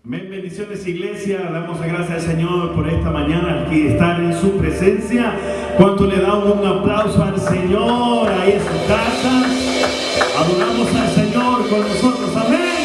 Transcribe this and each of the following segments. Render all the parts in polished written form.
Bendiciones, iglesia. Damos gracias al Señor por esta mañana, aquí estar en su presencia. ¿Cuánto le damos un aplauso al Señor ahí en su casa? Adoramos al Señor con nosotros. Amén.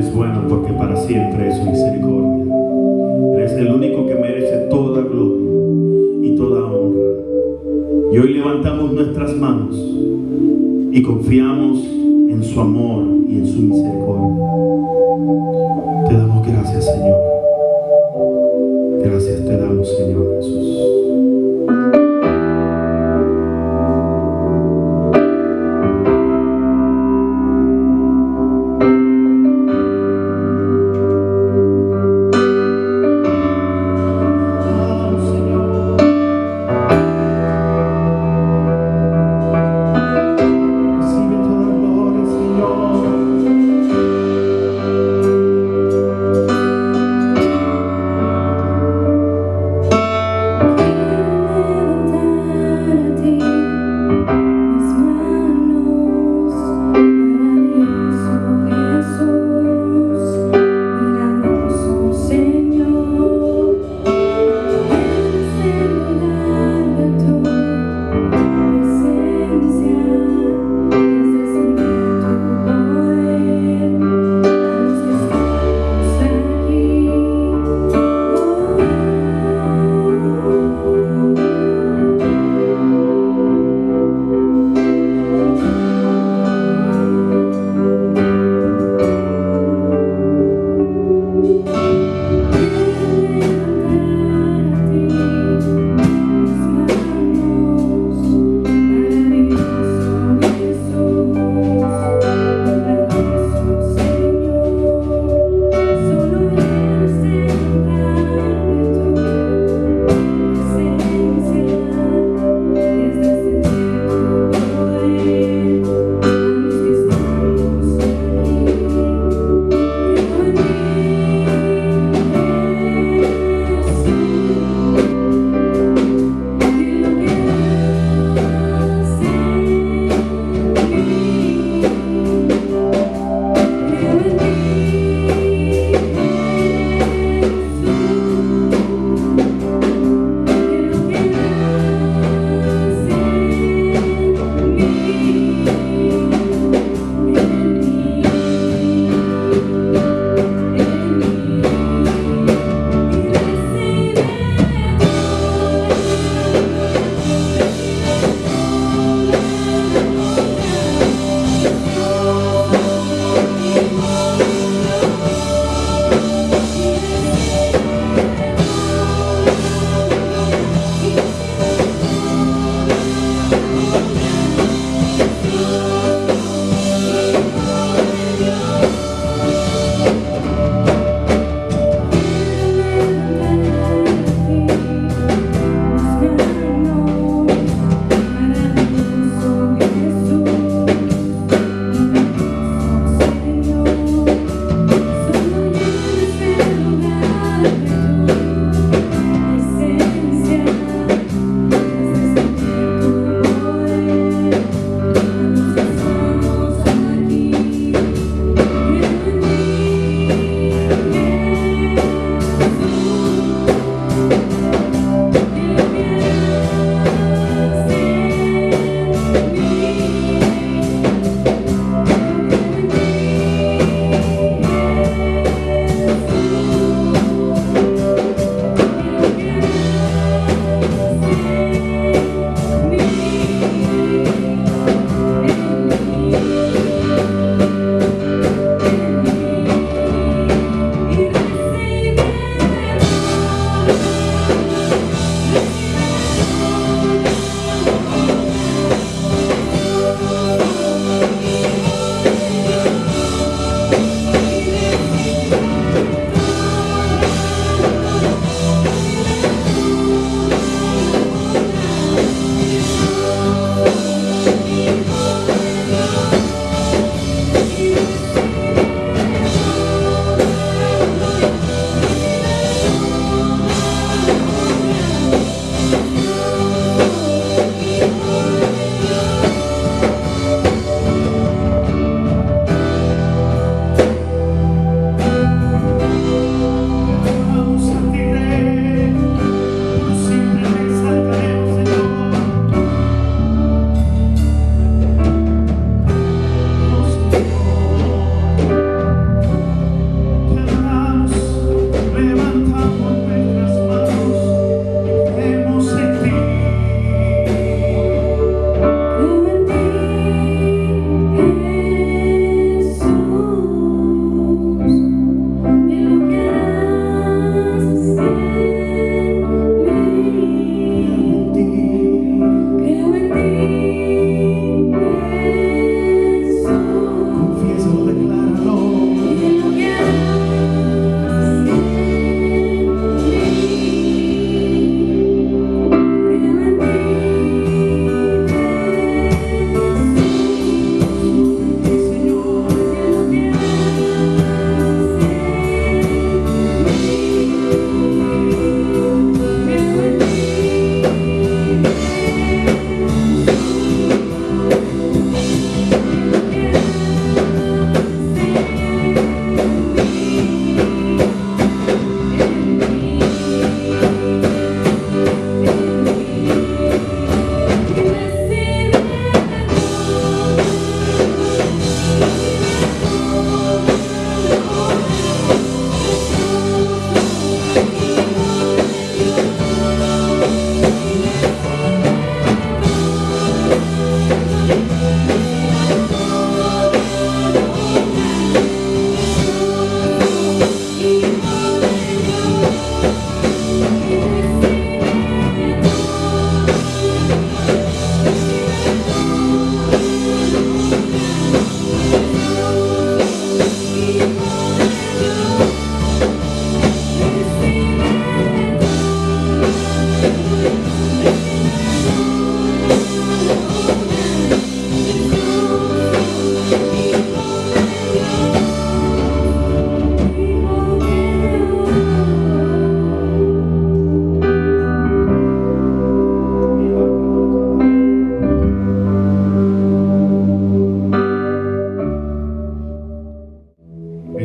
eres bueno porque para siempre es su misericordia. Eres el único que merece toda gloria y toda honra. Y hoy levantamos nuestras manos y confiamos en su amor y en su misericordia. Te damos gracias, Señor. Gracias te damos, Señor Jesús. Recibe toda gloria, Señor.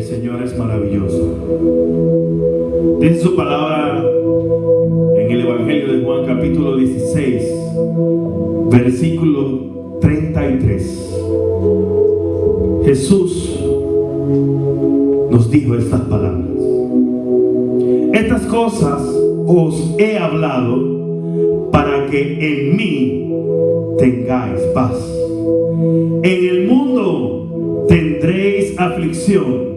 Señor es maravilloso. Dice su palabra en el Evangelio de Juan capítulo 16, versículo 33. Jesús nos dijo estas palabras: estas cosas os he hablado para que en mí tengáis paz. En el mundo tendréis aflicción,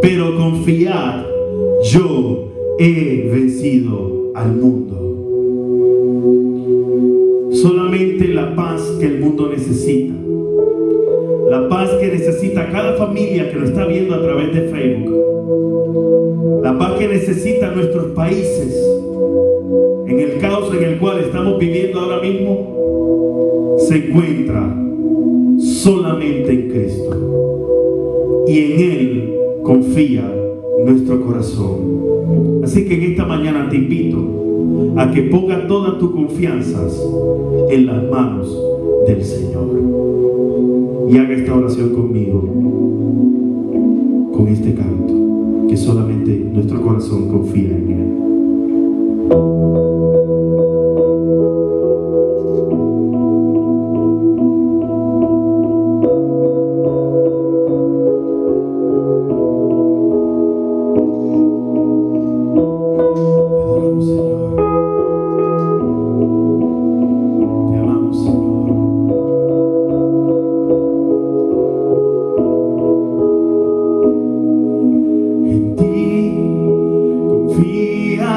pero confiad, yo he vencido al mundo. Solamente la paz que el mundo necesita, la paz que necesita cada familia que lo está viendo a través de Facebook, la paz que necesitan nuestros países en el caos en el cual estamos viviendo ahora mismo, se encuentra solamente en Cristo, y en Él confía nuestro corazón. Así que en esta mañana te invito a que pongas todas tus confianzas en las manos del Señor y haga esta oración conmigo, con este canto, que solamente nuestro corazón confía en Él. Confía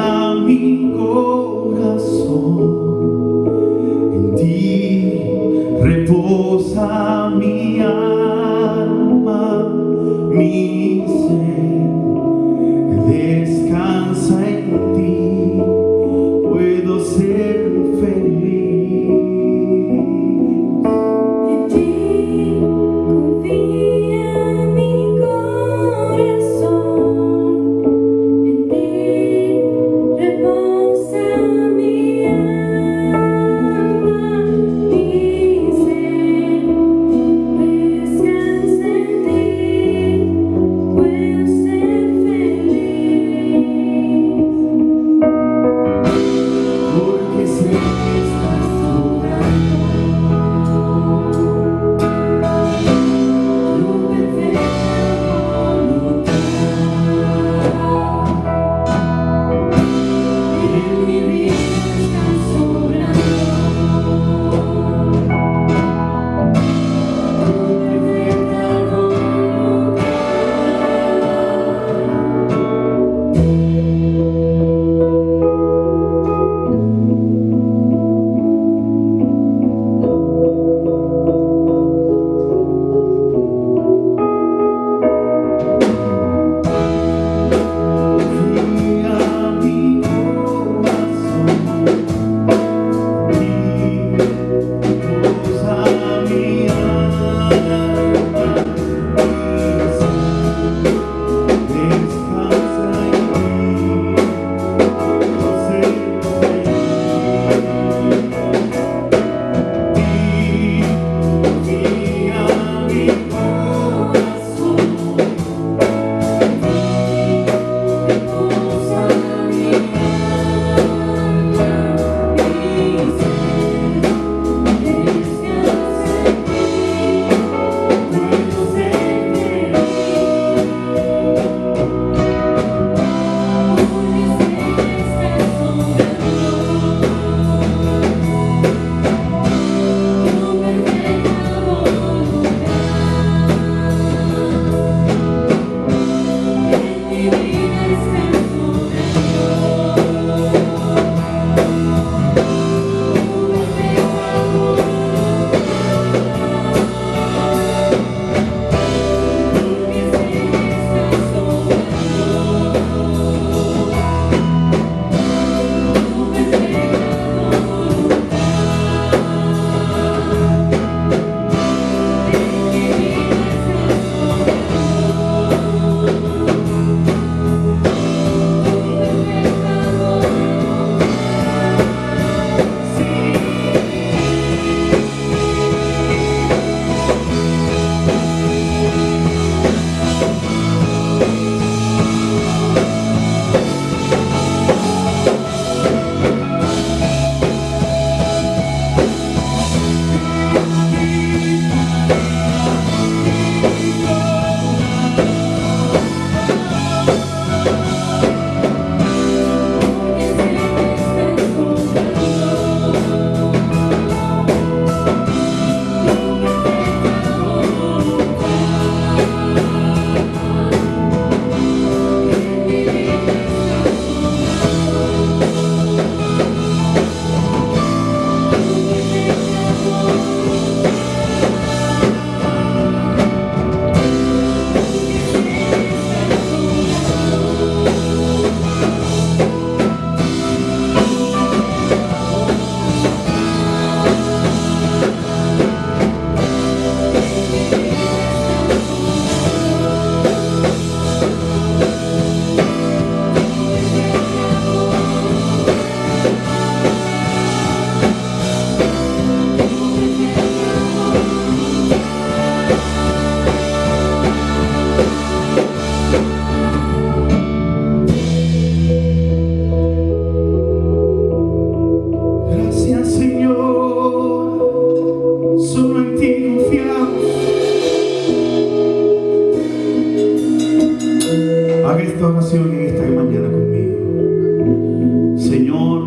Haga esta oración en esta mañana conmigo. Señor,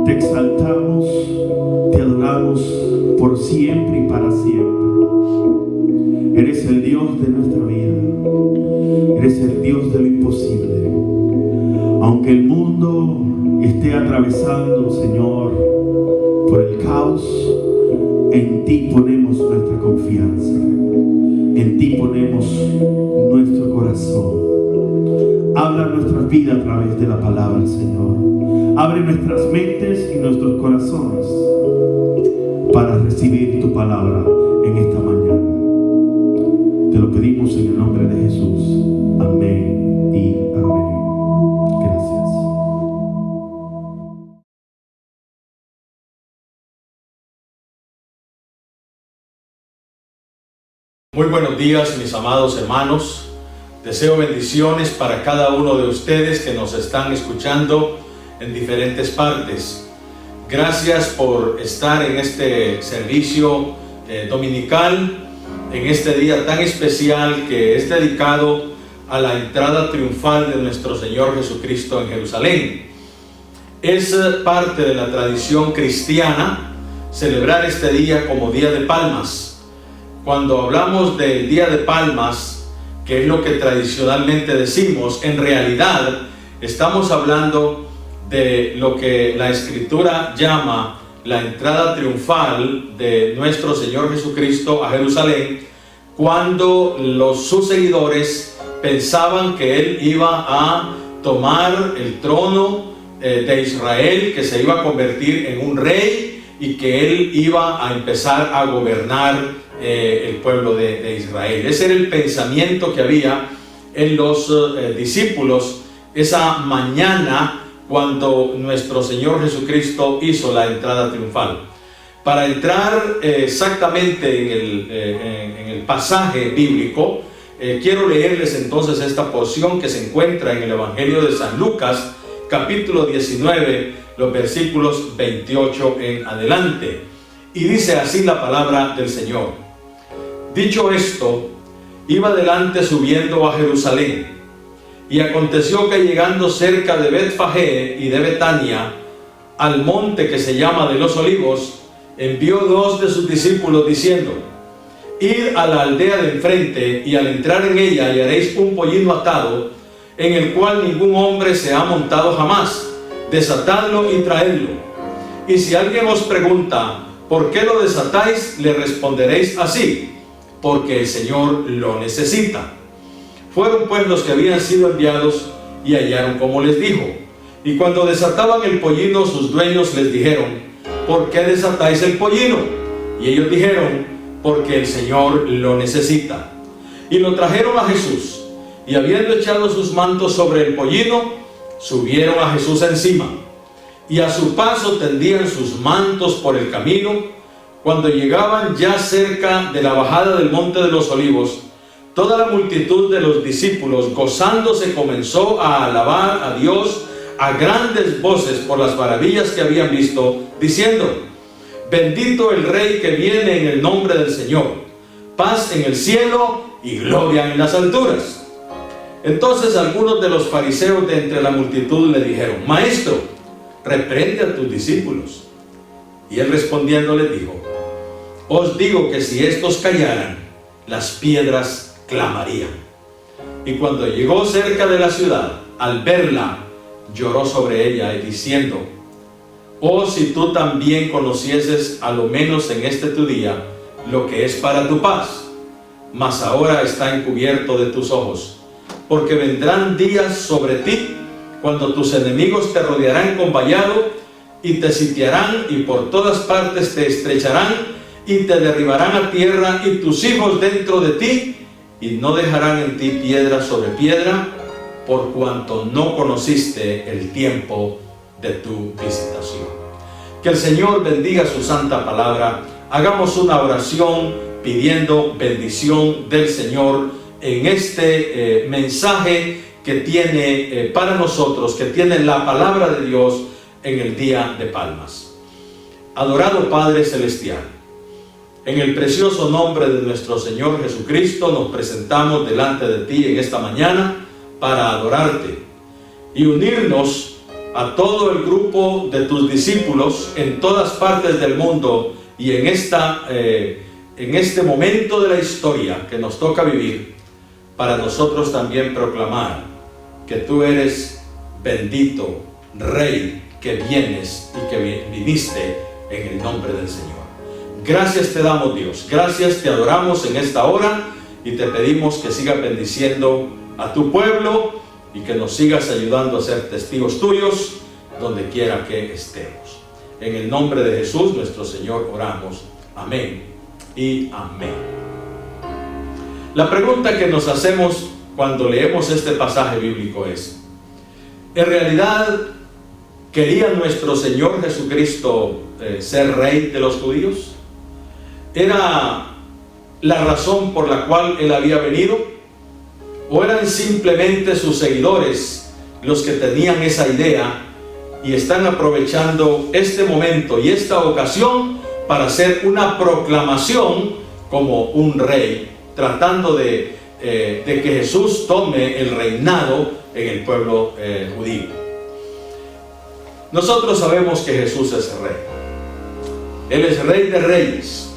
te exaltamos, te adoramos por siempre y para siempre. Eres el Dios de nuestra vida. Eres el Dios de lo imposible. Aunque el mundo esté atravesando, Señor, por el caos, en ti ponemos nuestra confianza. En ti ponemos nuestro corazón. Habla nuestra vida a través de la palabra, Señor. Abre nuestras mentes y nuestros corazones para recibir tu palabra en esta mañana. Te lo pedimos en el nombre de Jesús. Amén y amén. Gracias. Muy buenos días, mis amados hermanos. Deseo bendiciones para cada uno de ustedes que nos están escuchando en diferentes partes. Gracias por estar en este servicio dominical, en este día tan especial que es dedicado a la entrada triunfal de nuestro Señor Jesucristo en Jerusalén. Es parte de la tradición cristiana celebrar este día como Día de Palmas. Cuando hablamos del Día de Palmas, que es lo que tradicionalmente decimos, en realidad estamos hablando de lo que la Escritura llama la entrada triunfal de nuestro Señor Jesucristo a Jerusalén, cuando sus seguidores pensaban que Él iba a tomar el trono de Israel, que se iba a convertir en un rey y que Él iba a empezar a gobernar el pueblo de Israel. Ese era el pensamiento que había en los discípulos esa mañana cuando nuestro Señor Jesucristo hizo la entrada triunfal. Para entrar exactamente en el pasaje bíblico, quiero leerles entonces esta porción que se encuentra en el Evangelio de San Lucas, capítulo 19, los versículos 28 en adelante. Y dice así la palabra del Señor. Dicho esto, iba adelante subiendo a Jerusalén. Y aconteció que llegando cerca de Betfagé y de Betania, al monte que se llama de los Olivos, envió dos de sus discípulos diciendo: Id a la aldea de enfrente, y al entrar en ella hallaréis un pollino atado, en el cual ningún hombre se ha montado jamás. Desatadlo y traedlo. Y si alguien os pregunta: ¿por qué lo desatáis?, le responderéis así: porque el Señor lo necesita. Fueron pues los que habían sido enviados y hallaron como les dijo. Y cuando desataban el pollino, sus dueños les dijeron: ¿por qué desatáis el pollino? Y ellos dijeron: porque el Señor lo necesita. Y lo trajeron a Jesús, y habiendo echado sus mantos sobre el pollino, subieron a Jesús encima. Y a su paso tendían sus mantos por el camino. Cuando llegaban ya cerca de la bajada del monte de los Olivos, toda la multitud de los discípulos, gozándose, comenzó a alabar a Dios a grandes voces por las maravillas que habían visto, diciendo: bendito el Rey que viene en el nombre del Señor, paz en el cielo y gloria en las alturas. Entonces algunos de los fariseos de entre la multitud le dijeron: Maestro, reprende a tus discípulos. Y él respondiendo les dijo: os digo que si estos callaran, las piedras clamarían. Y cuando llegó cerca de la ciudad, al verla, lloró sobre ella, y diciendo: oh, si tú también conocieses, a lo menos en este tu día, lo que es para tu paz. Mas ahora está encubierto de tus ojos, porque vendrán días sobre ti, cuando tus enemigos te rodearán con vallado, y te sitiarán, y por todas partes te estrecharán, y te derribarán a tierra, y tus hijos dentro de ti, y no dejarán en ti piedra sobre piedra, por cuanto no conociste el tiempo de tu visitación. Que el Señor bendiga su santa palabra. Hagamos una oración pidiendo bendición del Señor en este mensaje que tiene para nosotros, que tiene la palabra de Dios en el Día de Palmas. Adorado Padre Celestial, En el precioso nombre de nuestro Señor Jesucristo nos presentamos delante de ti en esta mañana para adorarte y unirnos a todo el grupo de tus discípulos en todas partes del mundo y en este momento de la historia que nos toca vivir, para nosotros también proclamar que tú eres bendito Rey, que vienes y que viniste en el nombre del Señor. Gracias te damos, Dios, gracias, te adoramos en esta hora y te pedimos que sigas bendiciendo a tu pueblo y que nos sigas ayudando a ser testigos tuyos donde quiera que estemos. En el nombre de Jesús nuestro Señor oramos. Amén y amén. La pregunta que nos hacemos cuando leemos este pasaje bíblico es: ¿en realidad quería nuestro Señor Jesucristo ser Rey de los judíos? ¿Era la razón por la cual Él había venido? ¿O eran simplemente sus seguidores los que tenían esa idea y están aprovechando este momento y esta ocasión para hacer una proclamación como un rey, tratando de que Jesús tome el reinado en el pueblo judío? Nosotros sabemos que Jesús es rey. Él es Rey de reyes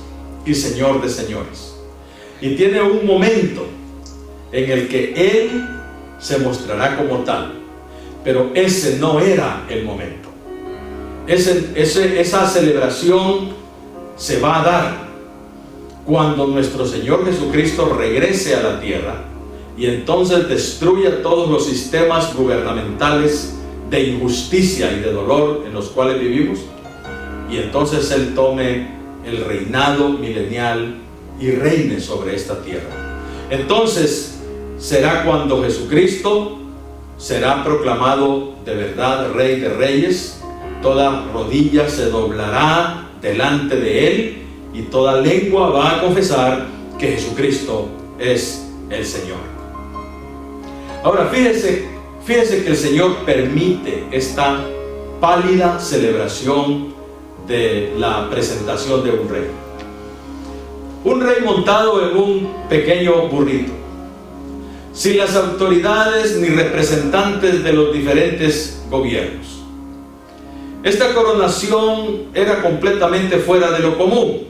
y Señor de señores. Y tiene un momento en el que Él se mostrará como tal. Pero ese no era el momento. Esa celebración se va a dar cuando nuestro Señor Jesucristo regrese a la tierra y entonces destruya todos los sistemas gubernamentales de injusticia y de dolor en los cuales vivimos, y entonces Él tome el reinado milenial y reine sobre esta tierra. Entonces será cuando Jesucristo será proclamado de verdad Rey de reyes, toda rodilla se doblará delante de Él y toda lengua va a confesar que Jesucristo es el Señor. Ahora fíjese que el Señor permite esta pálida celebración de la presentación de un rey. Un rey montado en un pequeño burrito, sin las autoridades ni representantes de los diferentes gobiernos. Esta coronación era completamente fuera de lo común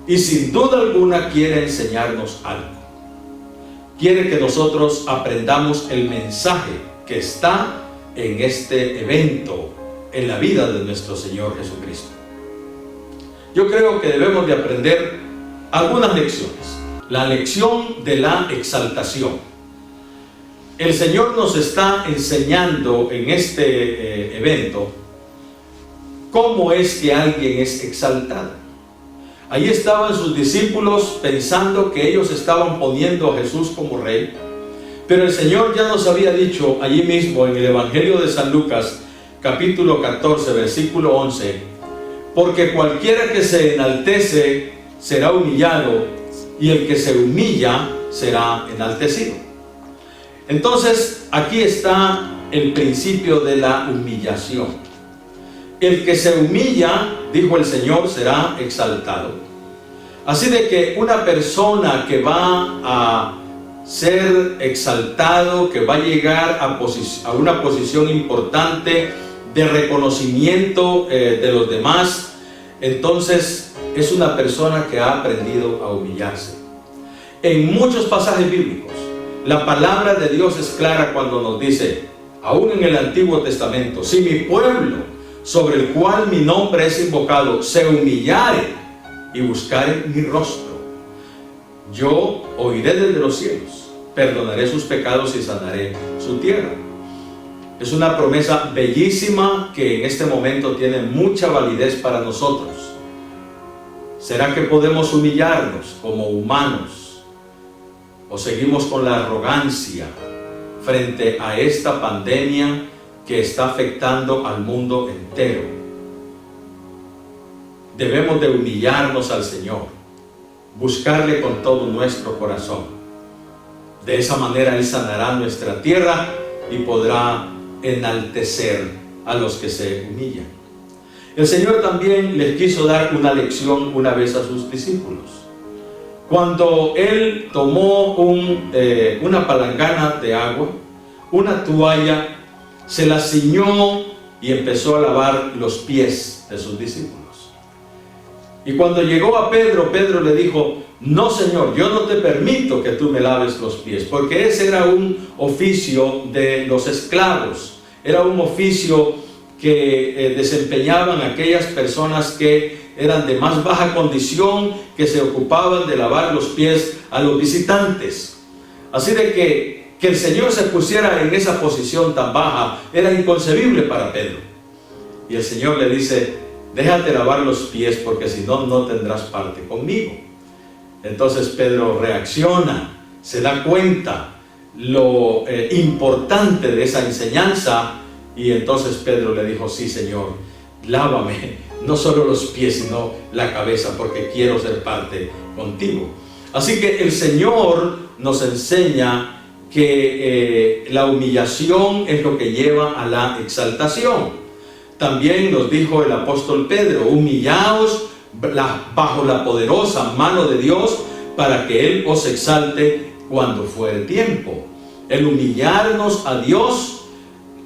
y sin duda alguna quiere enseñarnos algo. Quiere que nosotros aprendamos el mensaje que está en este evento, en la vida de nuestro Señor Jesucristo. Yo creo que debemos de aprender algunas lecciones. La lección de la exaltación. El Señor nos está enseñando en este evento cómo es que alguien es exaltado. Ahí estaban sus discípulos pensando que ellos estaban poniendo a Jesús como rey, pero el Señor ya nos había dicho allí mismo en el Evangelio de San Lucas, capítulo 14, versículo 11, porque cualquiera que se enaltece será humillado, y el que se humilla será enaltecido. Entonces aquí está el principio de la humillación. El que se humilla, dijo el Señor, será exaltado. Así de que una persona que va a ser exaltado, que va a llegar a una posición importante de reconocimiento de los demás, entonces es una persona que ha aprendido a humillarse. En muchos pasajes bíblicos, la palabra de Dios es clara cuando nos dice, aún en el Antiguo Testamento, si mi pueblo, sobre el cual mi nombre es invocado, se humillare y buscare mi rostro, yo oiré desde los cielos, perdonaré sus pecados y sanaré su tierra. Es una promesa bellísima que en este momento tiene mucha validez para nosotros. ¿Será que podemos humillarnos como humanos? ¿O seguimos con la arrogancia frente a esta pandemia que está afectando al mundo entero? Debemos de humillarnos al Señor, buscarle con todo nuestro corazón. De esa manera Él sanará nuestra tierra y podrá enaltecer a los que se humillan. El Señor también les quiso dar una lección una vez a sus discípulos. Cuando Él tomó una palangana de agua, una toalla, se la ciñó y empezó a lavar los pies de sus discípulos. Y cuando llegó a Pedro, Pedro le dijo: no, Señor, yo no te permito que tú me laves los pies, porque ese era un oficio de los esclavos, era un oficio que desempeñaban aquellas personas que eran de más baja condición, que se ocupaban de lavar los pies a los visitantes. Así de que el Señor se pusiera en esa posición tan baja era inconcebible para Pedro. Y el Señor le dice: déjate lavar los pies, porque si no, no tendrás parte conmigo. Entonces Pedro reacciona, se da cuenta lo importante de esa enseñanza, y entonces Pedro le dijo: sí, Señor, lávame no solo los pies, sino la cabeza, porque quiero ser parte contigo. Así que el Señor nos enseña que la humillación es lo que lleva a la exaltación. También nos dijo el apóstol Pedro: humillaos bajo la poderosa mano de Dios, para que Él os exalte cuando fuere tiempo. El humillarnos a Dios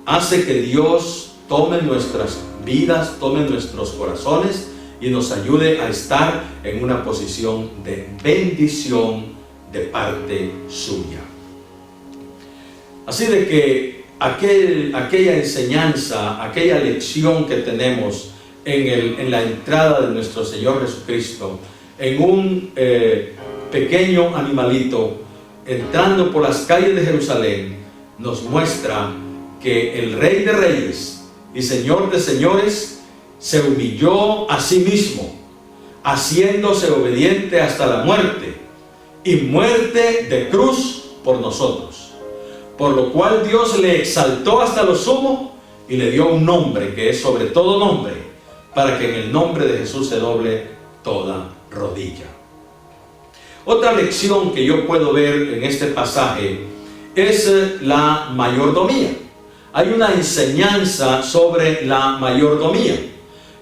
hace que Dios tome nuestras vidas, tome nuestros corazones y nos ayude a estar en una posición de bendición de parte suya. Así de que aquella enseñanza, aquella lección que tenemos en la entrada de nuestro Señor Jesucristo, en un pequeño animalito entrando por las calles de Jerusalén, nos muestra que el Rey de Reyes y Señor de Señores se humilló a sí mismo, haciéndose obediente hasta la muerte, y muerte de cruz por nosotros. Por lo cual Dios le exaltó hasta lo sumo y le dio un nombre que es sobre todo nombre, para que en el nombre de Jesús se doble toda rodilla. Otra lección que yo puedo ver en este pasaje es la mayordomía. Hay una enseñanza sobre la mayordomía.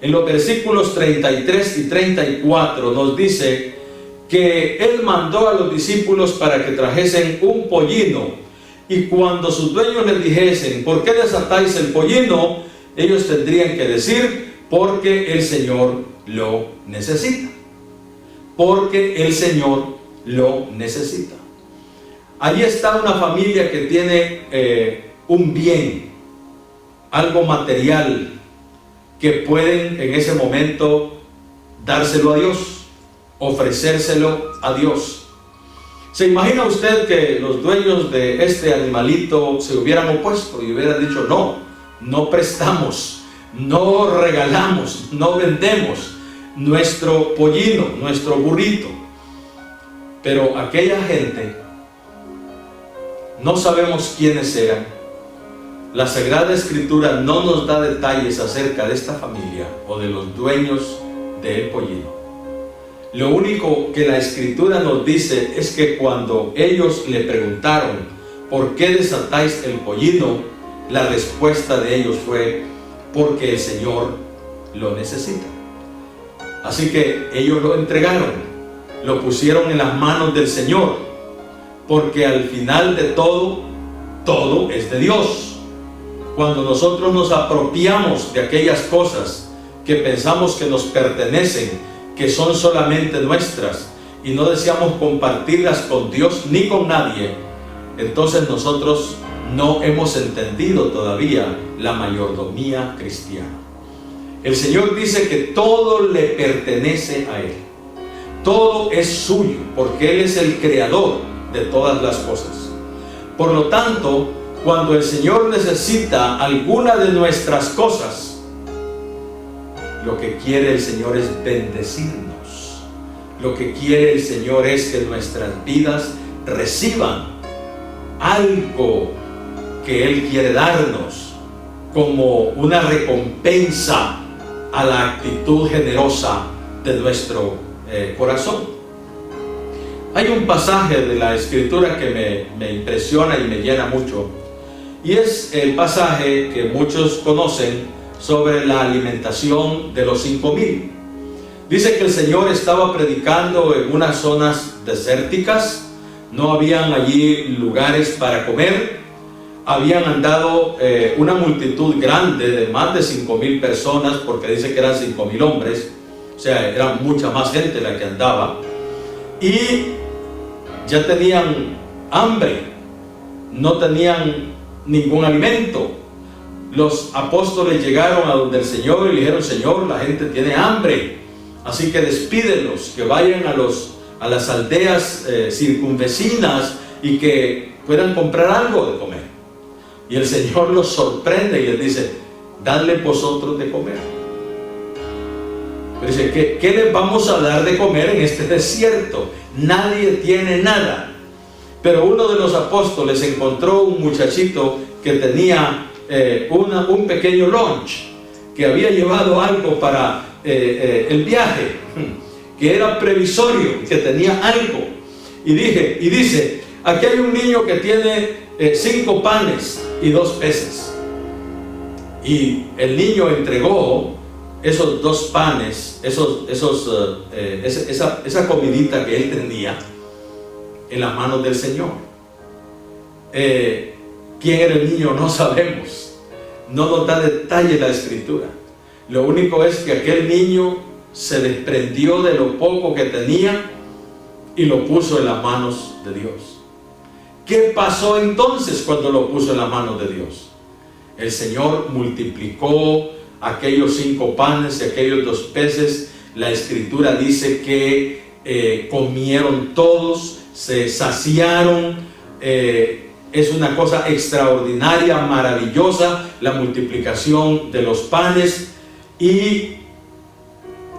En los versículos 33 y 34 nos dice que Él mandó a los discípulos para que trajesen un pollino, y cuando sus dueños les dijesen: ¿por qué desatáis el pollino?, ellos tendrían que decir: porque el Señor lo necesita. Porque el Señor lo necesita. Allí está una familia que tiene un bien, algo material, que pueden en ese momento dárselo a Dios, ofrecérselo a Dios. ¿Se imagina usted que los dueños de este animalito se hubieran opuesto y hubieran dicho: no, no prestamos, no regalamos, no vendemos nuestro pollino, nuestro burrito? Pero aquella gente, no sabemos quiénes eran. La Sagrada Escritura no nos da detalles acerca de esta familia o de los dueños del pollino. Lo único que la Escritura nos dice es que cuando ellos le preguntaron: ¿por qué desatáis el pollino?, la respuesta de ellos fue: porque el Señor lo necesita. Así que ellos lo entregaron, lo pusieron en las manos del Señor, porque al final de todo, todo es de Dios. Cuando nosotros nos apropiamos de aquellas cosas que pensamos que nos pertenecen, que son solamente nuestras, y no deseamos compartirlas con Dios ni con nadie, entonces nosotros no hemos entendido todavía la mayordomía cristiana. El Señor dice que todo le pertenece a Él. Todo es suyo, porque Él es el creador de todas las cosas. Por lo tanto, cuando el Señor necesita alguna de nuestras cosas, lo que quiere el Señor es bendecirnos. Lo que quiere el Señor es que nuestras vidas reciban algo que Él quiere darnos como una recompensa a la actitud generosa de nuestro corazón. Hay un pasaje de la Escritura que me impresiona y me llena mucho, y es el pasaje que muchos conocen sobre la alimentación de los 5,000. Dice que el Señor estaba predicando en unas zonas desérticas, no habían allí lugares para comer, habían andado una multitud grande de más de 5,000 personas, porque dice que eran 5,000 hombres, o sea, era mucha más gente la que andaba, y ya tenían hambre, no tenían ningún alimento. Los apóstoles llegaron a donde el Señor y le dijeron: Señor, la gente tiene hambre, así que despídelos, que vayan a las aldeas circunvecinas y que puedan comprar algo de comer. Y el Señor los sorprende y les dice: dadle vosotros de comer. Pero dice: ¿qué les vamos a dar de comer en este desierto? Nadie tiene nada. Pero uno de los apóstoles encontró un muchachito que tenía un pequeño lunch, que había llevado algo para el viaje, que era previsorio, que tenía algo. Y dice: aquí hay un niño que tiene 5 panes y 2 peces. Y el niño entregó esos 2 panes, esa comidita que él tenía, en las manos del Señor. ¿Quién era el niño? No sabemos. No nos da detalle la Escritura. Lo único es que aquel niño se desprendió de lo poco que tenía y lo puso en las manos de Dios. ¿Qué pasó entonces cuando lo puso en las manos de Dios? El Señor multiplicó aquellos 5 panes y aquellos 2 peces. La Escritura dice que comieron todos, se saciaron. Es una cosa extraordinaria, maravillosa, la multiplicación de los panes. Y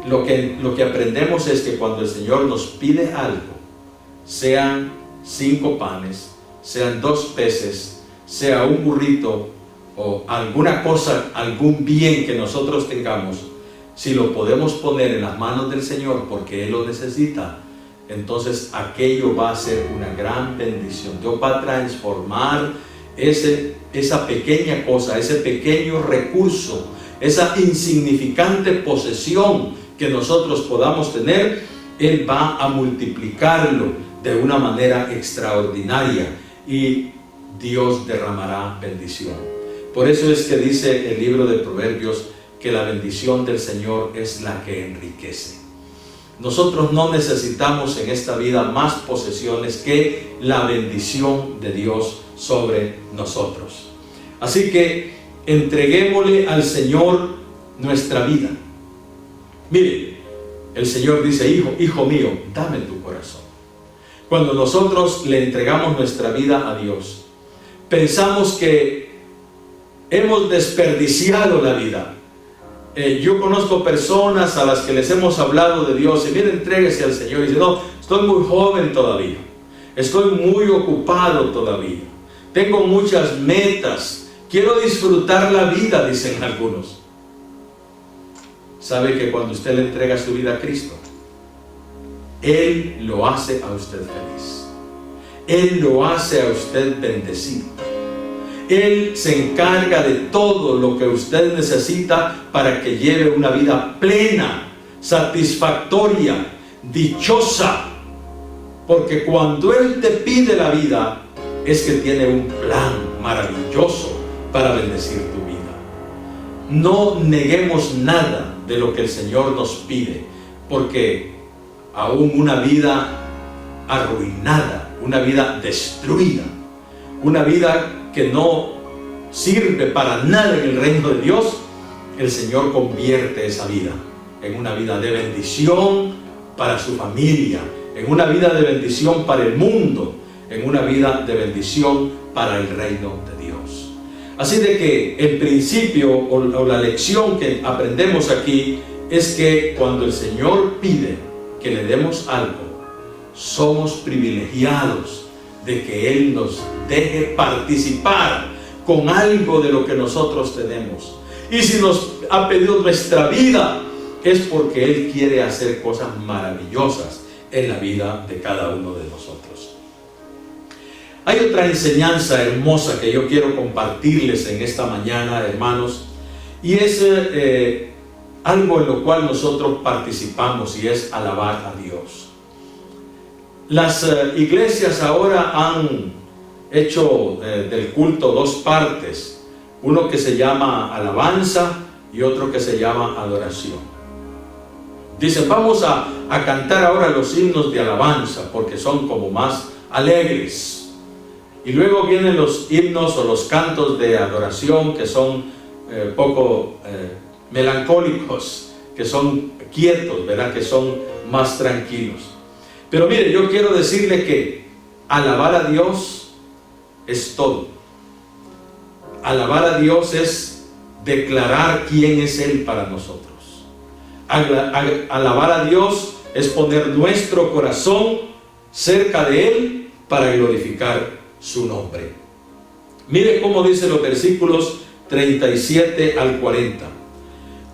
lo que aprendemos es que cuando el Señor nos pide algo, sean 5 panes, sean 2 peces, sea un burrito o alguna cosa, algún bien que nosotros tengamos, si lo podemos poner en las manos del Señor porque Él lo necesita, entonces aquello va a ser una gran bendición. Dios va a transformar esa pequeña cosa, ese pequeño recurso, esa insignificante posesión que nosotros podamos tener. Él va a multiplicarlo de una manera extraordinaria y Dios derramará bendición. Por eso es que dice el libro de Proverbios que la bendición del Señor es la que enriquece. Nosotros no necesitamos en esta vida más posesiones que la bendición de Dios sobre nosotros. Así que entreguémosle al Señor nuestra vida. Mire, el Señor dice: hijo mío, dame tu corazón. Cuando nosotros le entregamos nuestra vida a Dios, pensamos que hemos desperdiciado la vida. Yo conozco personas a las que les hemos hablado de Dios y miren, entréguese al Señor, y dicen: no, estoy muy joven todavía, estoy muy ocupado todavía, tengo muchas metas, quiero disfrutar la vida, dicen algunos. ¿Sabe que cuando usted le entrega su vida a Cristo, Él lo hace a usted feliz? Él lo hace a usted bendecido. Él se encarga de todo lo que usted necesita para que lleve una vida plena, satisfactoria, dichosa. Porque cuando Él te pide la vida, es que tiene un plan maravilloso para bendecir tu vida. No neguemos nada de lo que el Señor nos pide, porque aún una vida arruinada, una vida destruida, una vida que no sirve para nada en el reino de Dios, el Señor convierte esa vida en una vida de bendición para su familia, en una vida de bendición para el mundo, en una vida de bendición para el reino de Dios. Así de que el principio o la lección que aprendemos aquí es que cuando el Señor pide que le demos algo, somos privilegiados de que Él nos deje participar con algo de lo que nosotros tenemos. Y si nos ha pedido nuestra vida, es porque Él quiere hacer cosas maravillosas en la vida de cada uno de nosotros. Hay otra enseñanza hermosa que yo quiero compartirles en esta mañana, hermanos, Y es algo en lo cual nosotros participamos, y es alabar a Dios. Las iglesias ahora han hecho del culto dos partes, uno que se llama alabanza y otro que se llama adoración. Dicen, vamos a cantar ahora los himnos de alabanza porque son como más alegres, y luego vienen los himnos o los cantos de adoración que son poco melancólicos, que son quietos, ¿verdad? Que son más tranquilos. Pero mire, yo quiero decirle que alabar a Dios es todo. Alabar a Dios es declarar quién es Él para nosotros. Alabar a Dios es poner nuestro corazón cerca de Él para glorificar su nombre. Mire cómo dice los versículos 37 al 40.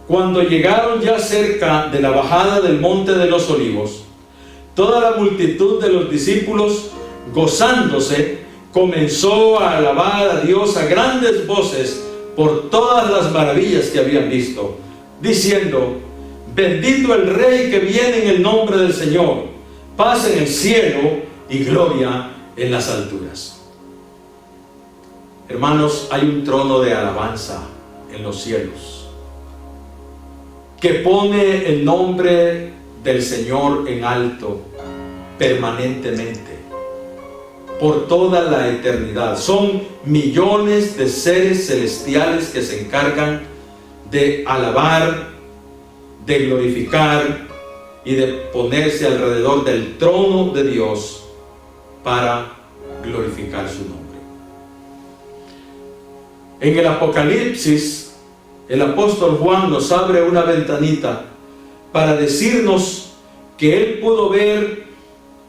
Cuando llegaron ya cerca de la bajada del monte de los olivos, toda la multitud de los discípulos, gozándose, comenzó a alabar a Dios a grandes voces por todas las maravillas que habían visto, diciendo: bendito el Rey que viene en el nombre del Señor, paz en el cielo y gloria en las alturas. Hermanos, hay un trono de alabanza en los cielos que pone el nombre del Señor en alto permanentemente por toda la eternidad. Son millones de seres celestiales que se encargan de alabar, de glorificar y de ponerse alrededor del trono de Dios para glorificar su nombre. En el Apocalipsis, el apóstol Juan nos abre una ventanita para decirnos que él pudo ver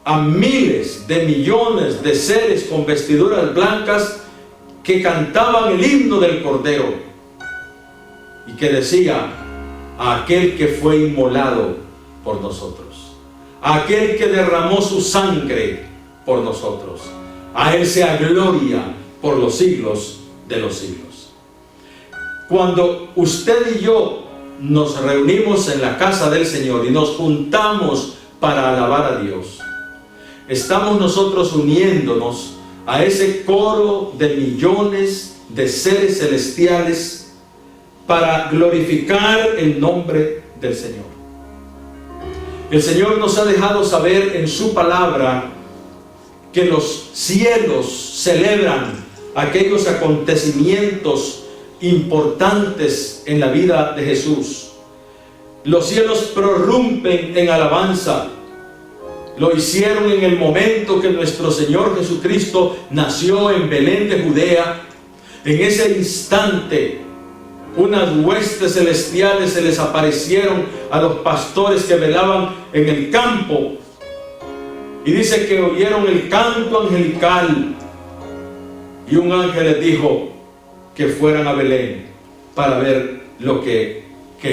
a miles de millones de seres con vestiduras blancas que cantaban el himno del Cordero y que decía: a aquel que fue inmolado por nosotros, a aquel que derramó su sangre por nosotros, a Él sea gloria por los siglos de los siglos. Cuando usted y yo nos reunimos en la casa del Señor y nos juntamos para alabar a Dios, estamos nosotros uniéndonos a ese coro de millones de seres celestiales para glorificar el nombre del Señor. El Señor nos ha dejado saber en su palabra que los cielos celebran aquellos acontecimientos importantes en la vida de Jesús. Los cielos prorrumpen en alabanza. Lo hicieron en el momento que nuestro Señor Jesucristo nació en Belén de Judea. En ese instante, unas huestes celestiales se les aparecieron a los pastores que velaban en el campo, y dice que oyeron el canto angelical, y un ángel les dijo que fueran a Belén para ver lo que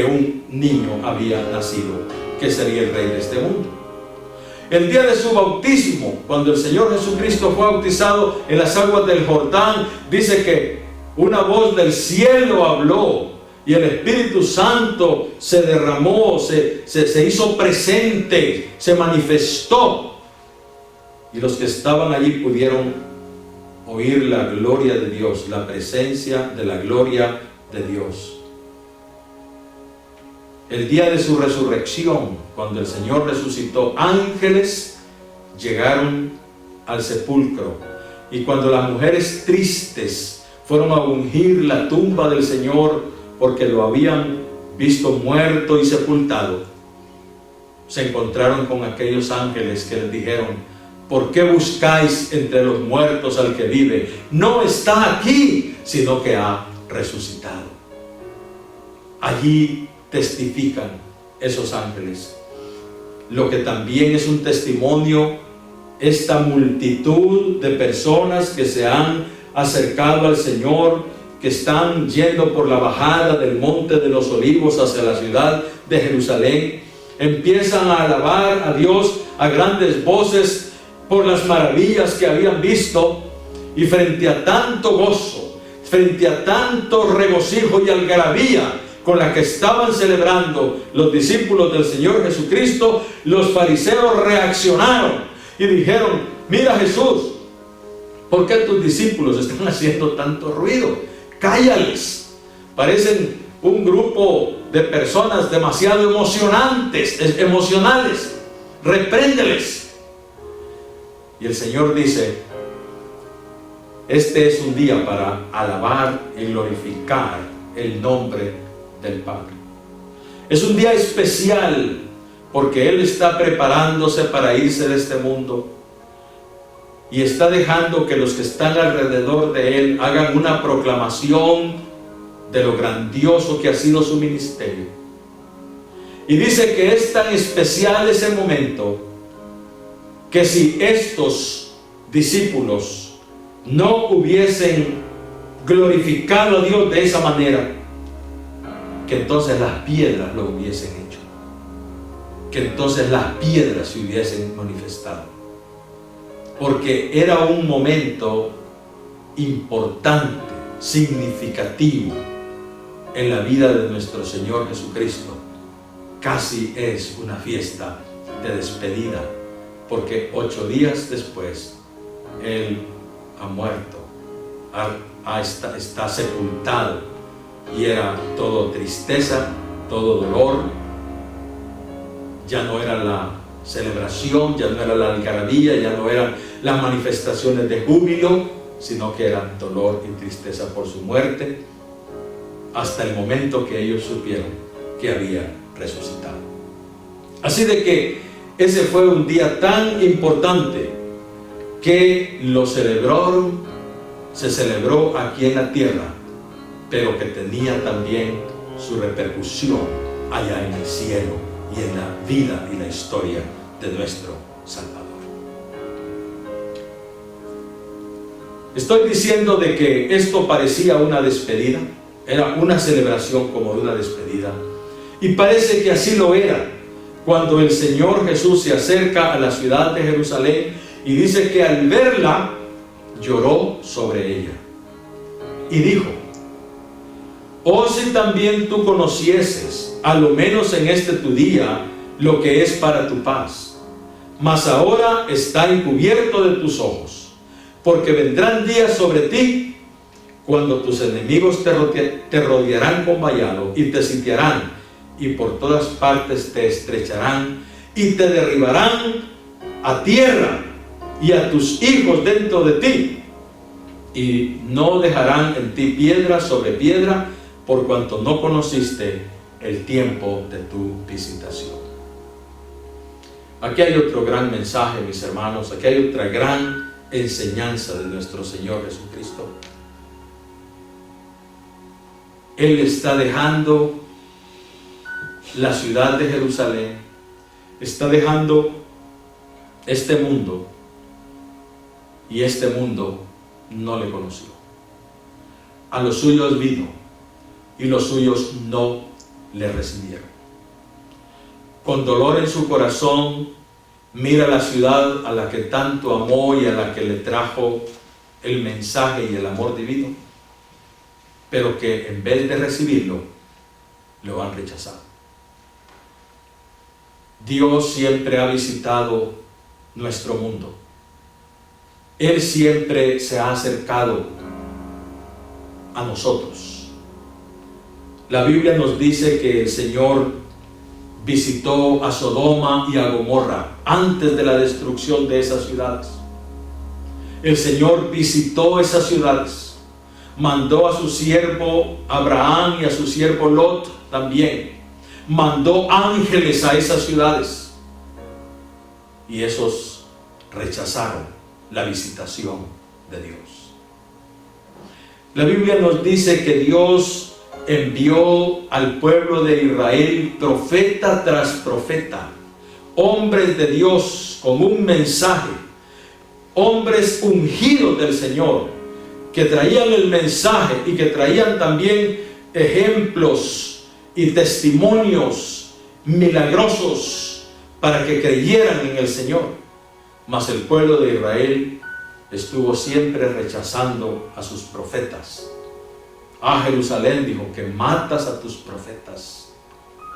un niño había nacido, que sería el rey de este mundo. El día de su bautismo, cuando el Señor Jesucristo fue bautizado en las aguas del Jordán, dice que una voz del cielo habló y el Espíritu Santo se derramó, se hizo presente, se manifestó, y los que estaban allí pudieron oír la gloria de Dios, la presencia de la gloria de Dios. El día de su resurrección, cuando el Señor resucitó, ángeles llegaron al sepulcro, y cuando las mujeres tristes fueron a ungir la tumba del Señor porque lo habían visto muerto y sepultado, se encontraron con aquellos ángeles que les dijeron: ¿por qué buscáis entre los muertos al que vive? No está aquí, sino que ha resucitado. Allí testifican esos ángeles. Lo que también es un testimonio, esta multitud de personas que se han acercado al Señor, que están yendo por la bajada del monte de los olivos hacia la ciudad de Jerusalén, empiezan a alabar a Dios a grandes voces por las maravillas que habían visto, y frente a tanto gozo, frente a tanto regocijo y algarabía con la que estaban celebrando los discípulos del Señor Jesucristo, los fariseos reaccionaron y dijeron: mira, Jesús, ¿por qué tus discípulos están haciendo tanto ruido? Cállales. Parecen un grupo de personas demasiado emocionales. Repréndeles. Y el Señor dice: este es un día para alabar y glorificar el nombre del Padre. Es un día especial porque Él está preparándose para irse de este mundo y está dejando que los que están alrededor de Él hagan una proclamación de lo grandioso que ha sido su ministerio. Y dice que es tan especial ese momento que si estos discípulos no hubiesen glorificado a Dios de esa manera, que entonces las piedras lo hubiesen hecho, que entonces las piedras se hubiesen manifestado, porque era un momento importante, significativo en la vida de nuestro Señor Jesucristo. Casi es una fiesta de despedida, porque 8 días después Él ha muerto, está sepultado, y era todo tristeza, todo dolor. Ya no era la celebración, ya no era la algarabía, ya no eran las manifestaciones de júbilo, sino que era dolor y tristeza por su muerte, hasta el momento que ellos supieron que había resucitado. Así de que ese fue un día tan importante que se celebró aquí en la tierra, pero que tenía también su repercusión allá en el cielo y en la vida y la historia de nuestro Salvador. Estoy diciendo de que esto parecía una despedida, era una celebración como de una despedida, y parece que así lo era cuando el Señor Jesús se acerca a la ciudad de Jerusalén y dice que al verla lloró sobre ella y dijo: oh, si también tú conocieses, a lo menos en este tu día, lo que es para tu paz. Mas ahora está encubierto de tus ojos, porque vendrán días sobre ti cuando tus enemigos te rodearán con vallado y te sitiarán, y por todas partes te estrecharán y te derribarán a tierra y a tus hijos dentro de ti, y no dejarán en ti piedra sobre piedra, por cuanto no conociste el tiempo de tu visitación. Aquí hay otro gran mensaje, mis hermanos. Aquí hay otra gran enseñanza de nuestro Señor Jesucristo. Él está dejando la ciudad de Jerusalén, está dejando este mundo, y este mundo no le conoció. A los suyos vino, y los suyos no le recibieron. Con dolor en su corazón, mira la ciudad a la que tanto amó y a la que le trajo el mensaje y el amor divino, pero que en vez de recibirlo, lo han rechazado. Dios siempre ha visitado nuestro mundo. Él siempre se ha acercado a nosotros. La Biblia nos dice que el Señor visitó a Sodoma y a Gomorra antes de la destrucción de esas ciudades. El Señor visitó esas ciudades, mandó a su siervo Abraham y a su siervo Lot también, mandó ángeles a esas ciudades, y esos rechazaron la visitación de Dios. La Biblia nos dice que Dios envió al pueblo de Israel profeta tras profeta, hombres de Dios con un mensaje, hombres ungidos del Señor, que traían el mensaje y que traían también ejemplos y testimonios milagrosos para que creyeran en el Señor. Mas el pueblo de Israel estuvo siempre rechazando a sus profetas, Ah, Jerusalén, dijo, que matas a tus profetas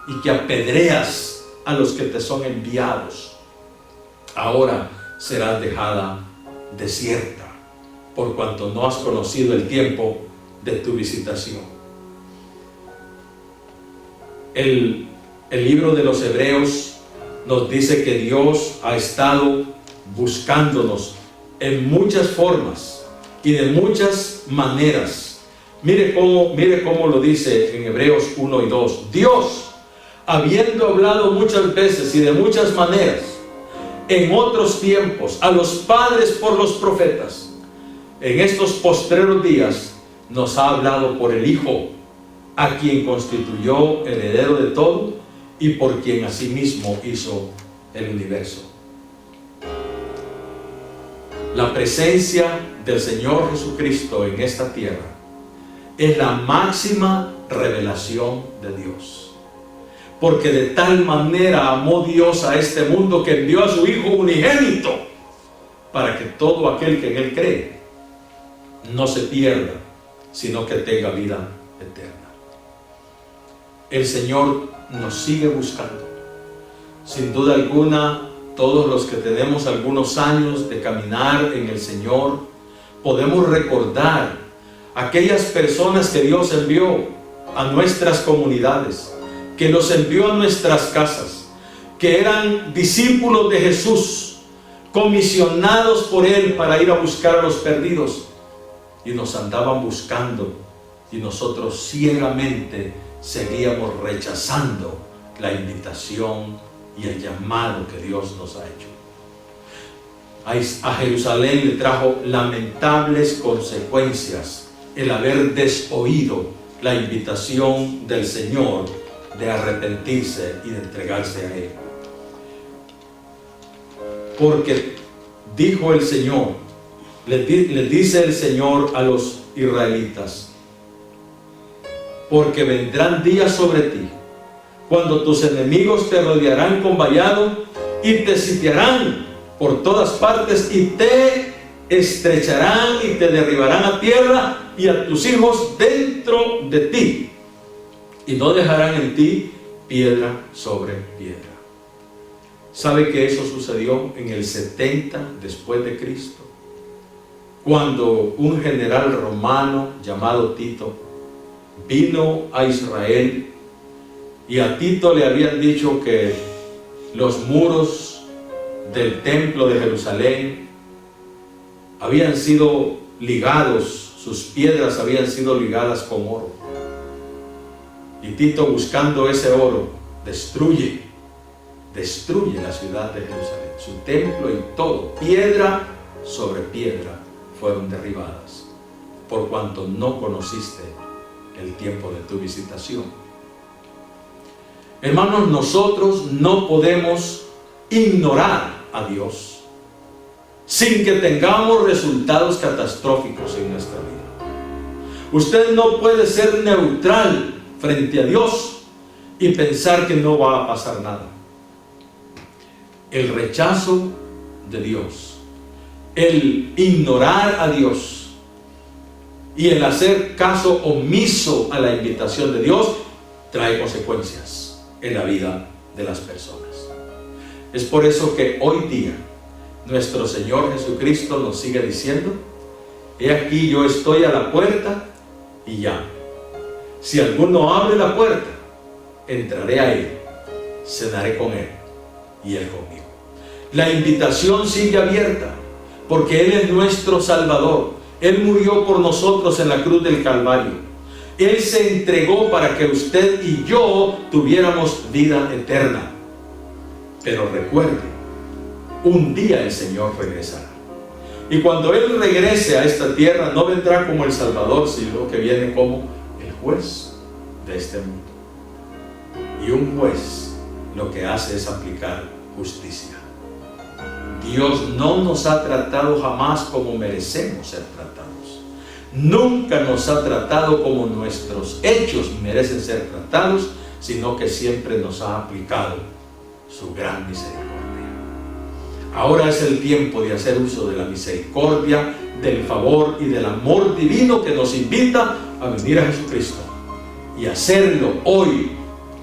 y que apedreas a los que te son enviados. Ahora serás dejada desierta, por cuanto no has conocido el tiempo de tu visitación. El libro de los Hebreos nos dice que Dios ha estado buscándonos en muchas formas y de muchas maneras. Mire cómo lo dice en Hebreos 1 y 2. Dios, habiendo hablado muchas veces y de muchas maneras en otros tiempos a los padres por los profetas, en estos postreros días nos ha hablado por el Hijo, a quien constituyó heredero de todo y por quien asimismo hizo el universo. La presencia del Señor Jesucristo en esta tierra es la máxima revelación de Dios, porque de tal manera amó Dios a este mundo que envió a su Hijo unigénito, para que todo aquel que en Él cree no se pierda, sino que tenga vida eterna. El Señor nos sigue buscando. Sin duda alguna, todos los que tenemos algunos años de caminar en el Señor, podemos recordar aquellas personas que Dios envió a nuestras comunidades, que los envió a nuestras casas, que eran discípulos de Jesús, comisionados por Él para ir a buscar a los perdidos, y nos andaban buscando, y nosotros ciegamente seguíamos rechazando la invitación y el llamado que Dios nos ha hecho. A Jerusalén le trajo lamentables consecuencias el haber desoído la invitación del Señor de arrepentirse y de entregarse a Él. Porque dijo el Señor, le dice el Señor a los israelitas: porque vendrán días sobre ti, cuando tus enemigos te rodearán con vallado y te sitiarán por todas partes y te estrecharán y te derribarán a tierra y a tus hijos dentro de ti, y no dejarán en ti piedra sobre piedra. ¿Sabe que eso sucedió en el 70 después de Cristo? Cuando un general romano llamado Tito vino a Israel, y a Tito le habían dicho que los muros del templo de Jerusalén habían sido ligados, sus piedras habían sido ligadas con oro. Y Tito, buscando ese oro, destruye la ciudad de Jerusalén, su templo y todo, piedra sobre piedra fueron derribadas, por cuanto no conociste el tiempo de tu visitación. Hermanos, nosotros no podemos ignorar a Dios sin que tengamos resultados catastróficos en nuestra vida. Usted no puede ser neutral frente a Dios y pensar que no va a pasar nada. El rechazo de Dios, el ignorar a Dios y el hacer caso omiso a la invitación de Dios trae consecuencias en la vida de las personas. Es por eso que hoy día nuestro Señor Jesucristo nos sigue diciendo: he aquí, yo estoy a la puerta y llamo. Si alguno abre la puerta, entraré a Él, cenaré con Él y Él conmigo. La invitación sigue abierta, porque Él es nuestro Salvador. Él murió por nosotros en la cruz del Calvario. Él se entregó para que usted y yo tuviéramos vida eterna. Pero recuerde, un día el Señor regresará. Y cuando Él regrese a esta tierra, no vendrá como el Salvador, sino que viene como el juez de este mundo. Y un juez lo que hace es aplicar justicia. Dios no nos ha tratado jamás como merecemos ser tratados. Nunca nos ha tratado como nuestros hechos merecen ser tratados, sino que siempre nos ha aplicado su gran misericordia. Ahora es el tiempo de hacer uso de la misericordia, del favor y del amor divino que nos invita a venir a Jesucristo y hacerlo hoy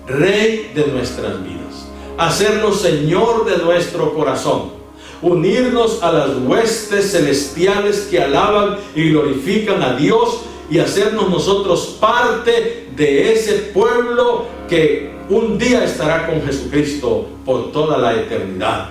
Rey de nuestras vidas, hacerlo Señor de nuestro corazón, unirnos a las huestes celestiales que alaban y glorifican a Dios y hacernos nosotros parte de ese pueblo que un día estará con Jesucristo por toda la eternidad.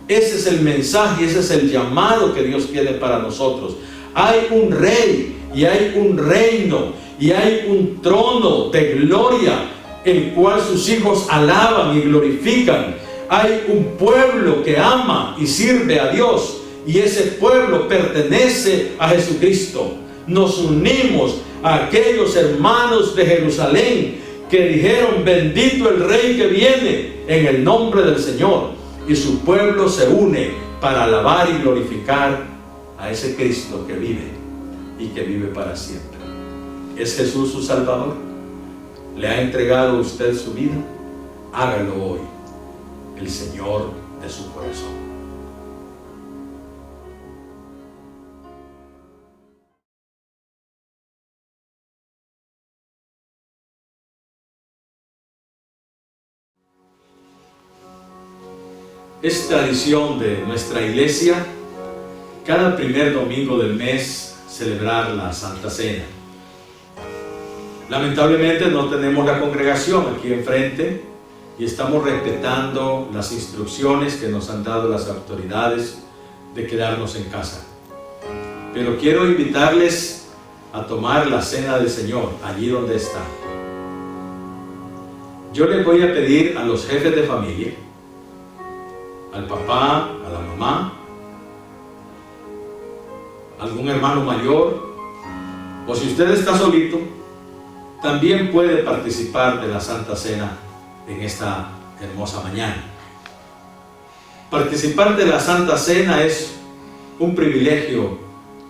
Ese es el mensaje, ese es el llamado que Dios tiene para nosotros. Hay un rey y hay un reino y hay un trono de gloria, el cual sus hijos alaban y glorifican. Hay un pueblo que ama y sirve a Dios, y ese pueblo pertenece a Jesucristo. Nos unimos a aquellos hermanos de Jerusalén que dijeron: bendito el Rey que viene en el nombre del Señor. Y su pueblo se une para alabar y glorificar a ese Cristo que vive y que vive para siempre. ¿Es Jesús su Salvador? ¿Le ha entregado a usted su vida? Hágalo hoy el Señor de su corazón. Es tradición de nuestra iglesia cada primer domingo del mes celebrar la Santa Cena. Lamentablemente no tenemos la congregación aquí enfrente y estamos respetando las instrucciones que nos han dado las autoridades de quedarnos en casa. Pero quiero invitarles a tomar la cena del Señor allí donde está. Yo les voy a pedir a los jefes de familia, al papá, a la mamá, algún hermano mayor, o si usted está solito, también puede participar de la Santa Cena en esta hermosa mañana. Participar de la Santa Cena es un privilegio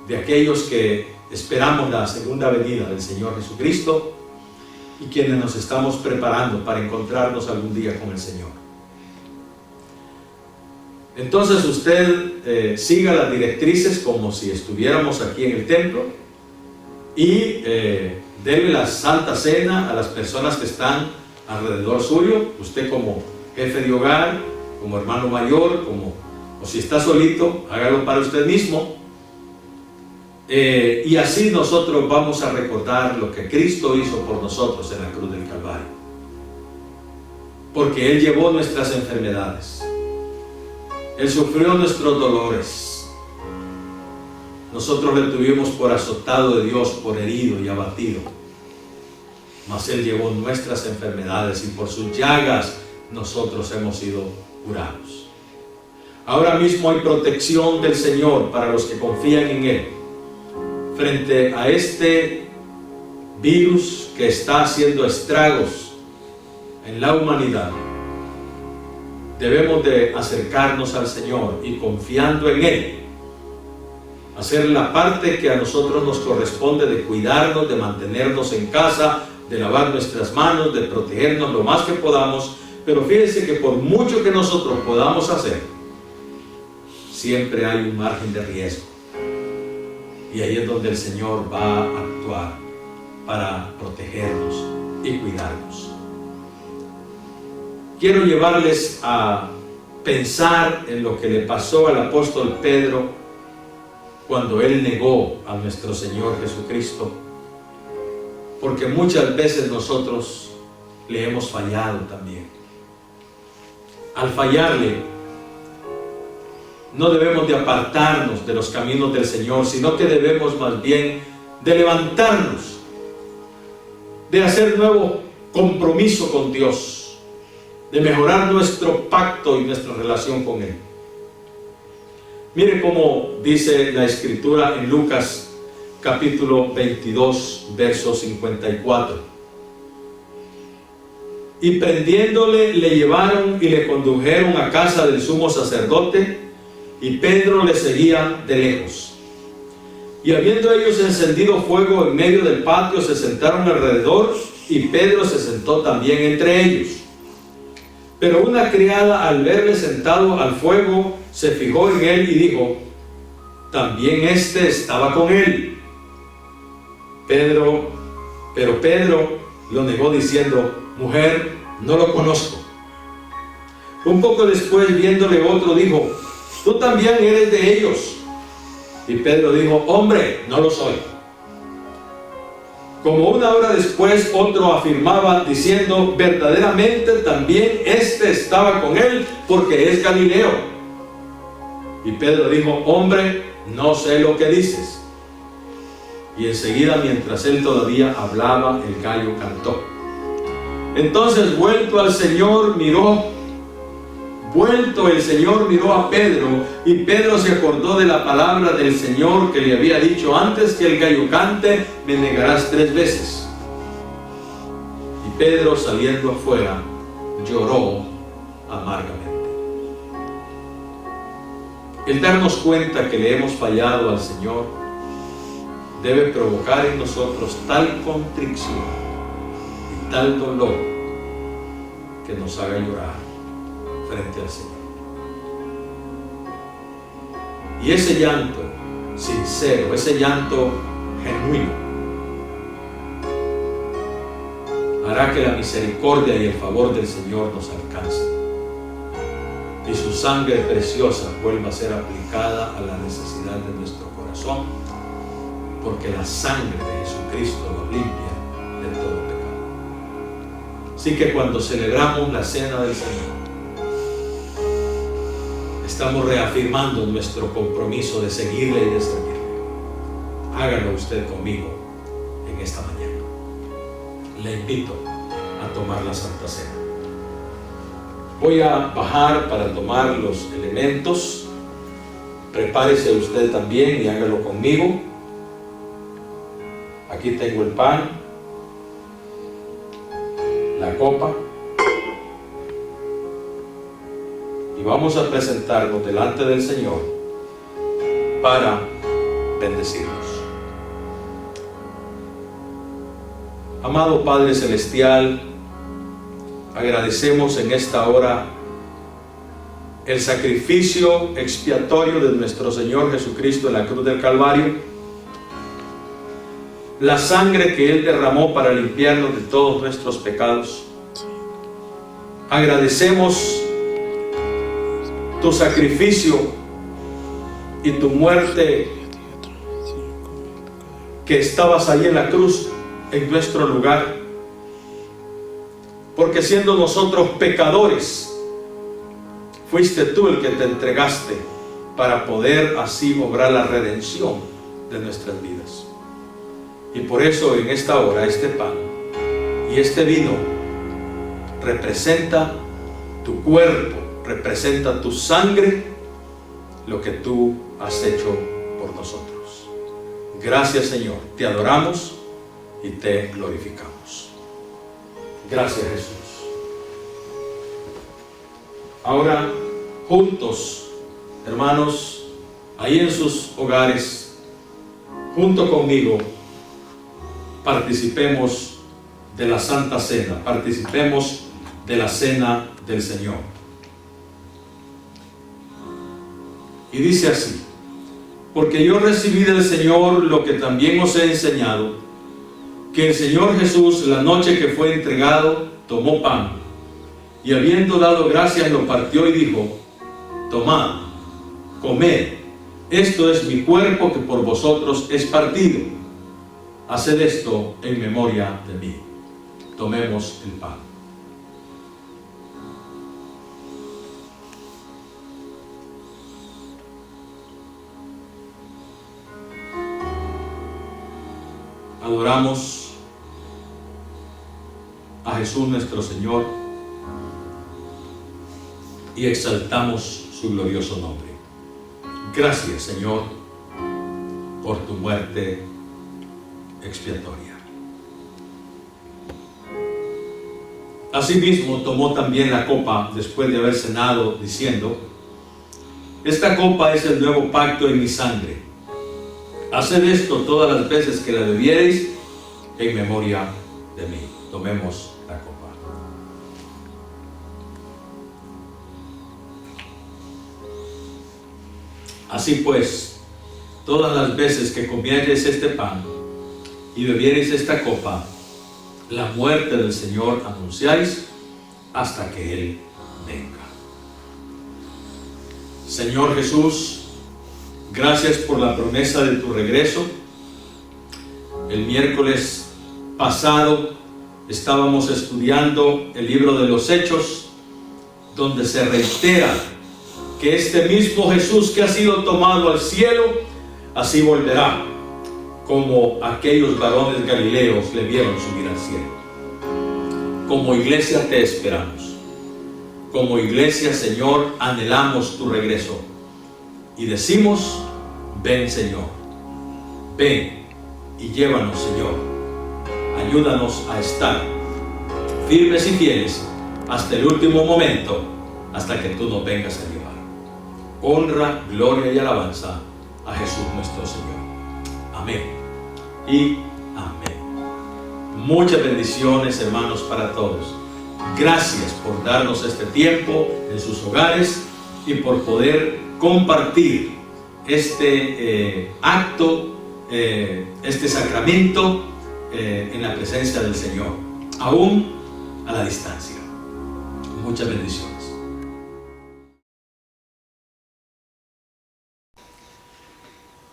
de aquellos que esperamos la segunda venida del Señor Jesucristo y quienes nos estamos preparando para encontrarnos algún día con el Señor. Entonces usted siga las directrices como si estuviéramos aquí en el templo y dele la Santa Cena a las personas que están alrededor suyo. Usted como jefe de hogar, como hermano mayor, o si está solito, hágalo para usted mismo. Y así nosotros vamos a recordar lo que Cristo hizo por nosotros en la cruz del Calvario, porque Él llevó nuestras enfermedades, Él sufrió nuestros dolores. Nosotros le tuvimos por azotado de Dios, por herido y abatido, mas Él llevó nuestras enfermedades y por sus llagas nosotros hemos sido curados. Ahora mismo hay protección del Señor para los que confían en Él frente a este virus que está haciendo estragos en la humanidad. Debemos de acercarnos al Señor y, confiando en Él, hacer la parte que a nosotros nos corresponde de cuidarnos, de mantenernos en casa, de lavar nuestras manos, de protegernos lo más que podamos. Pero fíjense que por mucho que nosotros podamos hacer, siempre hay un margen de riesgo. Y ahí es donde el Señor va a actuar para protegernos y cuidarnos. Quiero llevarles a pensar en lo que le pasó al apóstol Pedro cuando él negó a nuestro Señor Jesucristo, porque muchas veces nosotros le hemos fallado también. Al fallarle, no debemos de apartarnos de los caminos del Señor, sino que debemos más bien de levantarnos, de hacer nuevo compromiso con Dios, de mejorar nuestro pacto y nuestra relación con Él. Mire cómo dice la Escritura en Lucas capítulo 22, verso 54. Y prendiéndole, le llevaron y le condujeron a casa del sumo sacerdote, y Pedro le seguía de lejos. Y habiendo ellos encendido fuego en medio del patio, se sentaron alrededor, y Pedro se sentó también entre ellos. Pero una criada, al verle sentado al fuego, se fijó en él y dijo: también éste estaba con él. Pedro Pero Pedro lo negó diciendo: mujer, no lo conozco. Un poco después, viéndole otro, dijo: tú también eres de ellos. Y Pedro dijo: hombre, no lo soy. Como una hora después, otro afirmaba diciendo: verdaderamente también este estaba con él, porque es Galileo. Y Pedro dijo: hombre, no sé lo que dices. Y enseguida, mientras él todavía hablaba, el gallo cantó. Entonces, vuelto el Señor miró a Pedro, y Pedro se acordó de la palabra del Señor que le había dicho: antes que el gallo cante, me negarás 3 veces. Y Pedro, saliendo afuera, lloró amargamente. El darnos cuenta que le hemos fallado al Señor debe provocar en nosotros tal contrición y tal dolor que nos haga llorar frente al Señor. Y ese llanto sincero, ese llanto genuino, hará que la misericordia y el favor del Señor nos alcance y su sangre preciosa vuelva a ser aplicada a la necesidad de nuestro corazón, porque la sangre de Jesucristo nos limpia de todo pecado. Así que cuando celebramos la cena del Señor, estamos reafirmando nuestro compromiso de seguirle y de servirle. Hágalo usted conmigo en esta mañana. Le invito a tomar la Santa Cena. Voy a bajar para tomar los elementos. Prepárese usted también y hágalo conmigo. Aquí tengo el pan, la copa, y vamos a presentarnos delante del Señor para bendecirnos. Amado Padre Celestial, agradecemos en esta hora el sacrificio expiatorio de nuestro Señor Jesucristo en la cruz del Calvario, la sangre que Él derramó para limpiarnos de todos nuestros pecados. Agradecemos tu sacrificio y tu muerte, que estabas ahí en la cruz en nuestro lugar, porque siendo nosotros pecadores, fuiste tú el que te entregaste para poder así obrar la redención de nuestras vidas. Y por eso en esta hora este pan y este vino representa tu cuerpo, representa tu sangre, lo que tú has hecho por nosotros. Gracias, Señor, te adoramos y te glorificamos. Gracias, Jesús. Ahora, juntos, hermanos, ahí en sus hogares, junto conmigo, participemos de la Santa Cena, participemos de la Cena del Señor. Y dice así: porque yo recibí del Señor lo que también os he enseñado, que el Señor Jesús, la noche que fue entregado, tomó pan, y habiendo dado gracias, lo partió y dijo: tomad, comed, esto es mi cuerpo que por vosotros es partido. Haced esto en memoria de mí. Tomemos el pan. Adoramos a Jesús nuestro Señor y exaltamos su glorioso nombre. Gracias, Señor, por tu muerte expiatoria. Asimismo tomó también la copa después de haber cenado, diciendo: esta copa es el nuevo pacto en mi sangre. Haced esto todas las veces que la bebiereis en memoria de mí. Tomemos la copa. Así pues, todas las veces que comiereis este pan y bebiereis esta copa, la muerte del Señor anunciáis hasta que Él venga. Señor Jesús, gracias por la promesa de tu regreso. El miércoles pasado estábamos estudiando el libro de los Hechos, donde se reitera que este mismo Jesús que ha sido tomado al cielo, así volverá, como aquellos varones galileos le vieron subir al cielo. Como iglesia te esperamos. Como iglesia, Señor, anhelamos tu regreso. Y decimos, ven, Señor. Ven y llévanos, Señor. Ayúdanos a estar firmes y fieles hasta el último momento, hasta que tú nos vengas a llevar. Honra, gloria y alabanza a Jesús nuestro Señor. Amén y amén. Muchas bendiciones, hermanos, para todos. Gracias por darnos este tiempo en sus hogares y por poder compartir este acto, este sacramento en la presencia del Señor, aún a la distancia. Muchas bendiciones.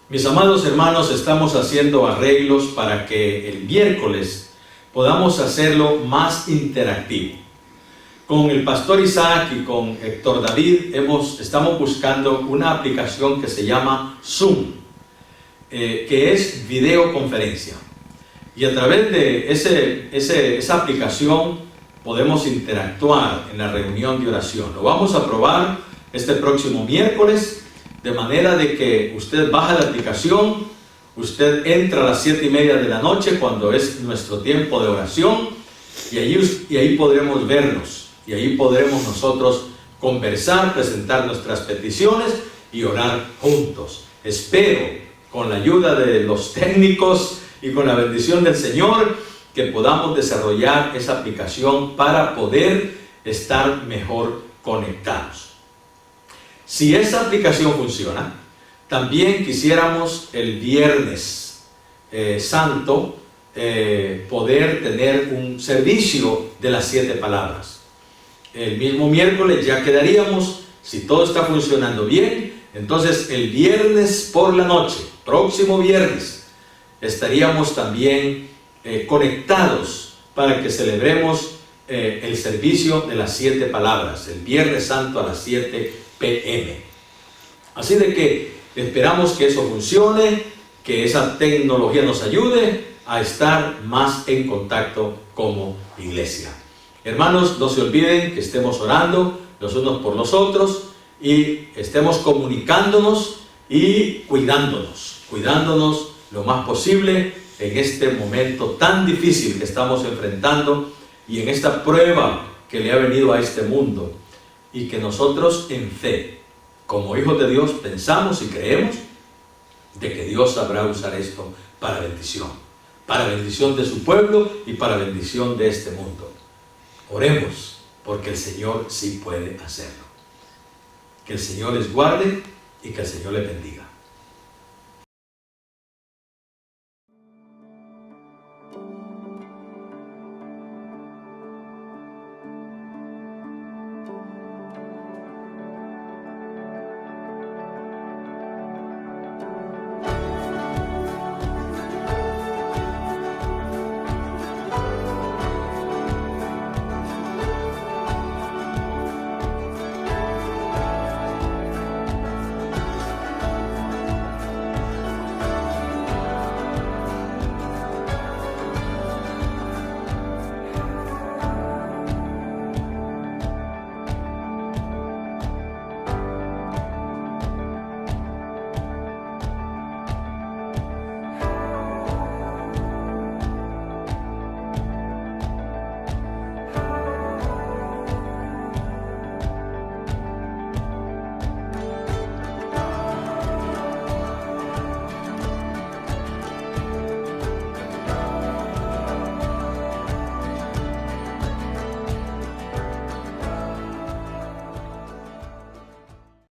Mis amados hermanos, estamos haciendo arreglos para que el miércoles podamos hacerlo más interactivo. Con el pastor Isaac y con Héctor David estamos buscando una aplicación que se llama Zoom, que es videoconferencia. Y a través de esa aplicación podemos interactuar en la reunión de oración. Lo vamos a probar este próximo miércoles, de manera de que usted baja la aplicación, usted entra a las 7:30 de la noche cuando es nuestro tiempo de oración, y ahí podremos vernos, y ahí podremos nosotros conversar, presentar nuestras peticiones y orar juntos. Espero, con la ayuda de los técnicos y con la bendición del Señor, que podamos desarrollar esa aplicación para poder estar mejor conectados. Si esa aplicación funciona, también quisiéramos el Viernes Santo poder tener un servicio de las 7 palabras. El mismo miércoles ya quedaríamos, si todo está funcionando bien, entonces el viernes por la noche, próximo viernes, estaríamos también conectados para que celebremos el servicio de las 7 palabras, el Viernes Santo a las 7 p.m. Así de que esperamos que eso funcione, que esa tecnología nos ayude a estar más en contacto como iglesia. Hermanos, no se olviden que estemos orando los unos por los otros y estemos comunicándonos y cuidándonos lo más posible en este momento tan difícil que estamos enfrentando y en esta prueba que le ha venido a este mundo, y que nosotros en fe, como hijos de Dios, pensamos y creemos de que Dios sabrá usar esto para bendición de su pueblo y para bendición de este mundo. Oremos, porque el Señor sí puede hacerlo. Que el Señor les guarde y que el Señor les bendiga.